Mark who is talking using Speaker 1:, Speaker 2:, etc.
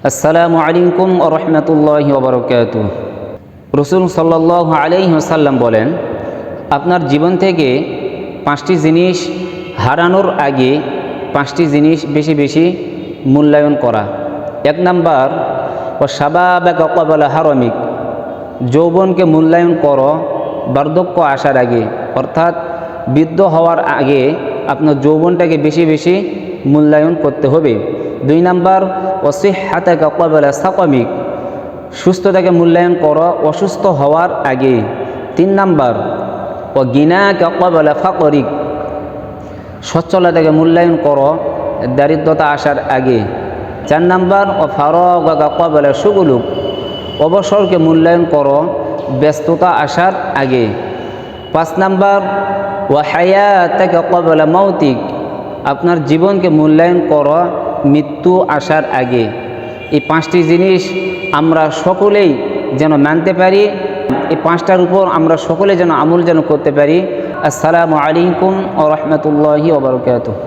Speaker 1: আসসালামু আলাইকুম ওয়া রাহমাতুল্লাহি ওয়া বারাকাতুহু। রাসূল সাল্লাল্লাহু আলাইহি ওয়াসাল্লাম বলেন, আপনার জীবন থেকে 5টি জিনিস হারানোর আগে 5টি জিনিস বেশি বেশি মূল্যায়ন করা। 1 নাম্বার, ও শাবাবাকা ক্বাবলা হারামিক, যৌবনকে মূল্যায়ন করো বার্ধক্য আসার আগে, অর্থাৎ বৃদ্ধ হওয়ার আগে আপনার যৌবনটাকে বেশি বেশি মূল্যায়ন করতে হবে। 2 নাম্বার, ও সিহহাতাকা ক্বাবলা সাকামিক, সুস্থতাকে মূল্যায়ন করো অসুস্থ হওয়ার আগে। 3 নাম্বার, ও গিনাকা ক্বাবলা ফাকরিক, সচ্ছলতাকে মূল্যায়ন করো দারিদ্রতা আসার আগে। 4 নাম্বার, ও ফারাগাকা ক্বাবলা শুগুলুক, অবসরকে মূল্যায়ন করো ব্যস্ততা আসার আগে। 5 নাম্বার, ও হায়াতাকা ক্বাবলা মাউতিক, আপনার জীবনকে মূল্যায়ন করো মৃত্যু আসার আগে। এই 5টি জিনিস আমরা সকলেই যেন মানতে পারি, এই 5টার উপর আমরা সকলে যেন আমল যেন করতে পারি। আসসালামু আলাইকুম ওয়া রাহমাতুল্লাহি ওয়া বারাকাতুহু।